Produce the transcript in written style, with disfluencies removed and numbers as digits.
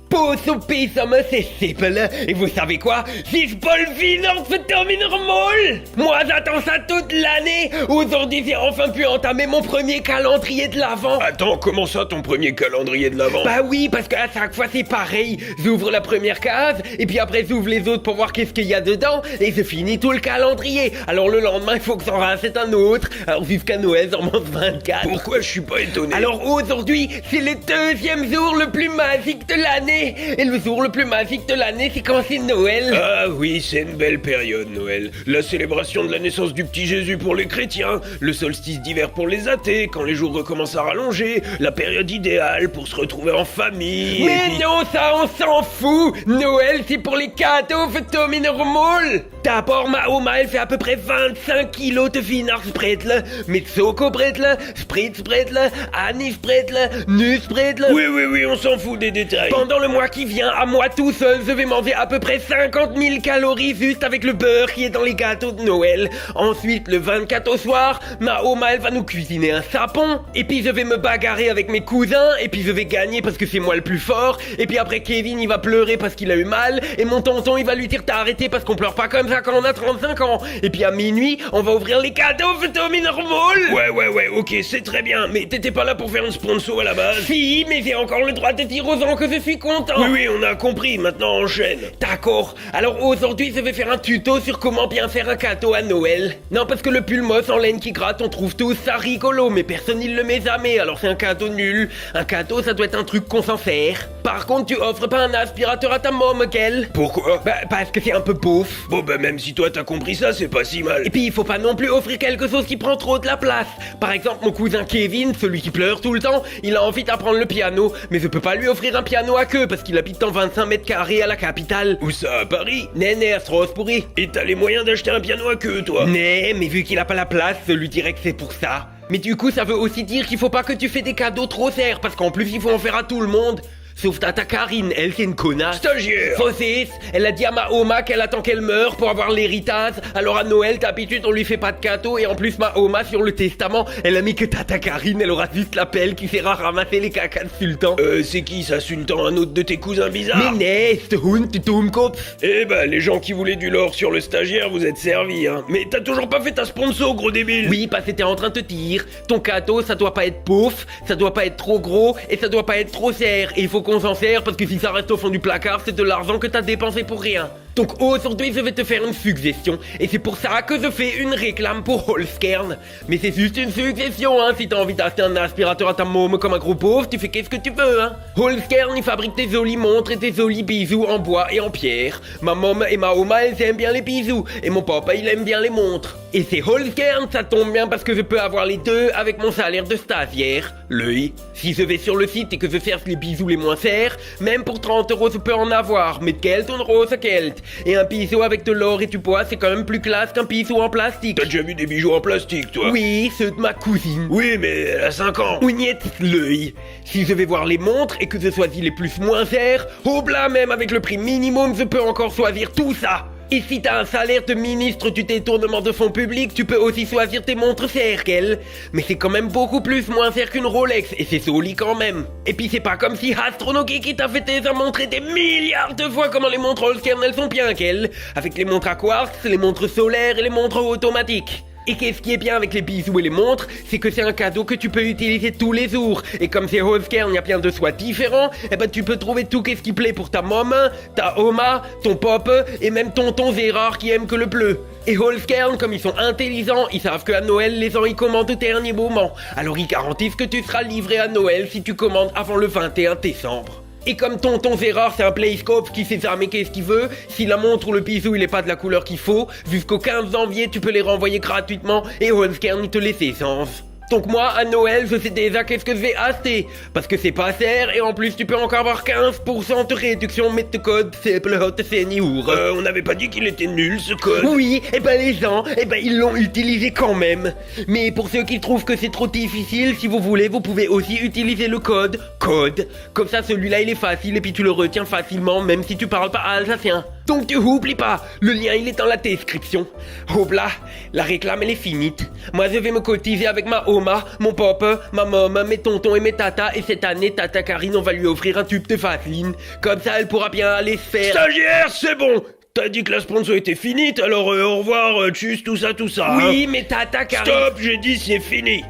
Pousupissam, c'est simple. Et vous savez quoi? Si Paul Finance se termine molle. Moi, j'attends ça toute l'année. Aujourd'hui, j'ai enfin pu entamer mon premier calendrier de l'Avent. Attends, comment ça ton premier calendrier de l'Avent? Bah oui, parce qu'à chaque fois, c'est pareil. J'ouvre la première case, et puis après, j'ouvre les autres pour voir qu'est-ce qu'il y a dedans, et je finis tout le calendrier. Alors le lendemain, il faut que j'en rachète un autre. Alors jusqu'à Noël, j'en mange 24. Pourquoi je suis pas étonné? Alors aujourd'hui, c'est le deuxième jour le plus magique de l'année. Et le jour le plus magique de l'année, c'est quand c'est Noël. Ah oui, c'est une belle période, Noël. La célébration de la naissance du petit Jésus pour les chrétiens, le solstice d'hiver pour les athées, quand les jours recommencent à rallonger, la période idéale pour se retrouver en famille. Mais non, ça on s'en fout. Noël, c'est pour les cadeaux, Tommy normal. D'abord, ma Oma, elle fait à peu près 25 kilos de Wienersbrezel, mit Schokobrezel, Spritzbrezel, Anisbrezel, Nussbrezel. Oui, on s'en fout des détails. Pendant le mois qui vient, à moi tout seul, je vais manger à peu près 50 000 calories juste avec le beurre qui est dans les gâteaux de Noël. Ensuite, le 24 au soir, ma Oma, elle va nous cuisiner un sapon. Et puis je vais me bagarrer avec mes cousins, et puis je vais gagner parce que c'est moi le plus fort. Et puis après, Kevin, il va pleurer parce qu'il a eu mal, et mon tonton, il va lui dire t'as arrêté parce qu'on pleure pas comme ça quand on a 35 ans. Et puis à minuit, on va ouvrir les cadeaux, Tommy normal. Ouais, ok, c'est très bien, mais t'étais pas là pour faire un sponsor à la base? Si, mais j'ai encore le droit de dire aux gens que je suis content. Oui, on a compris, maintenant enchaîne. D'accord, alors aujourd'hui je vais faire un tuto sur comment bien faire un cadeau à Noël. Non, parce que le pulmos en laine qui gratte, on trouve tous ça rigolo, mais personne il le met jamais, alors c'est un cadeau nul. Un cadeau, ça doit être un truc qu'on s'en sert. Par contre, tu offres pas un aspirateur à ta môme, Kel? Pourquoi? Bah, parce que c'est un peu beauf. Bon, même si toi t'as compris ça, c'est pas si mal. Et puis il faut pas non plus offrir quelque chose qui prend trop de la place. Par exemple, mon cousin Kevin, celui qui pleure tout le temps, il a envie d'apprendre le piano, mais je peux pas lui offrir un piano à queue parce qu'il habite en 25 mètres carrés à la capitale. Où ça, à Paris? Né à Strasbourg. Et t'as les moyens d'acheter un piano à queue, toi? Mais vu qu'il a pas la place, je lui dirais que c'est pour ça. Mais du coup, ça veut aussi dire qu'il faut pas que tu fais des cadeaux trop chers, parce qu'en plus, il faut en faire à tout le monde. Sauf tata Karine, elle c'est une connasse. Stagiaire! Faussiste, elle a dit à ma Oma qu'elle attend qu'elle meure pour avoir l'héritage. Alors à Noël, d'habitude, on lui fait pas de cadeau. Et en plus, ma Oma, sur le testament, elle a mis que tata Karine, elle aura juste la pelle qui sert à ramasser les cacas de Sultan. C'est qui ça, Sultan? Un autre de tes cousins bizarres? Mais nest, Hund, Dummkopf. Eh ben, les gens qui voulaient du lore sur le stagiaire, vous êtes servis, hein. Mais t'as toujours pas fait ta sponsor, gros débile! Oui, parce que t'es en train de te dire, ton cadeau, ça doit pas être pauvre, ça doit pas être trop gros, et ça doit pas être trop cher. Et il faut qu'on s'en sert, parce que si ça reste au fond du placard, c'est de l'argent que t'as dépensé pour rien. Donc aujourd'hui, je vais te faire une suggestion, et c'est pour ça que je fais une réclame pour Holzkern. Mais c'est juste une suggestion, hein. Si t'as envie d'acheter un aspirateur à ta môme comme un gros pauvre, tu fais qu'est-ce que tu veux, hein. Holzkern, il fabrique des jolies montres et des jolis bijoux en bois et en pierre. Ma môme et ma Oma, elles aiment bien les bijoux, et mon papa, il aime bien les montres. Et c'est Holzkern, ça tombe bien parce que je peux avoir les deux avec mon salaire de stagiaire. L'œil. Si je vais sur le site et que je cherche les bijoux les moins chers, même pour 30 € je peux en avoir, mais Geld und Rose Geld. Et un bijoux avec de l'or et du bois, c'est quand même plus classe qu'un bijoux en plastique. T'as déjà vu des bijoux en plastique, toi? Oui, ceux de ma cousine. Oui, mais elle a 5 ans. Oui, niet, l'œil. Si je vais voir les montres et que je choisis les plus moins chers, au blas même avec le prix minimum, je peux encore choisir tout ça. Et si t'as un salaire de ministre du détournement de fonds publics, tu peux aussi choisir tes montres chères, qu'elle. Mais c'est quand même beaucoup plus moins cher qu'une Rolex, et c'est joli quand même. Et puis c'est pas comme si Astronogie qui t'a fait déjà montrer des milliards de fois comment les montres Holzkern elles sont bien, qu'elle. Avec les montres à quartz, les montres solaires et les montres automatiques. Et qu'est-ce qui est bien avec les bijoux et les montres, c'est que c'est un cadeau que tu peux utiliser tous les jours. Et comme c'est Holzkern, il y a plein de choix différents, et ben tu peux trouver tout qu'est-ce qui plaît pour ta maman, ta Oma, ton pop, et même tonton Gérard qui aime que le bleu. Et Holzkern, comme ils sont intelligents, ils savent qu'à Noël, les gens ils commandent au dernier moment. Alors ils garantissent que tu seras livré à Noël si tu commandes avant le 21 décembre. Et comme tonton Gérard c'est un playscope qui sait jamais qu'est-ce qu'il veut, si la montre ou le bijou il est pas de la couleur qu'il faut, jusqu'au 15 janvier tu peux les renvoyer gratuitement et Holzkern il te laisse essence. Donc moi, à Noël, je sais déjà qu'est-ce que je vais acheter. Parce que c'est pas cher, et en plus, tu peux encore avoir 15% de réduction, mais de code simple hot senior. On n'avait pas dit qu'il était nul, ce code? Oui, et ben les gens, ils l'ont utilisé quand même. Mais pour ceux qui trouvent que c'est trop difficile, si vous voulez, vous pouvez aussi utiliser le code. Comme ça, celui-là, il est facile, et puis tu le retiens facilement, même si tu parles pas alsacien. Donc tu oublie pas, le lien il est dans la description. Obla, la réclame elle est finie. Moi je vais me cotiser avec ma Oma, mon papa, ma maman, mes tontons et mes tatas. Et cette année, tata Karine, on va lui offrir un tube de vaseline. Comme ça elle pourra bien aller se faire... Stagiaire, c'est bon. T'as dit que la sponsor était finie, alors au revoir, tchuss, tout ça, Oui, mais tata Karine... Stop, j'ai dit c'est fini.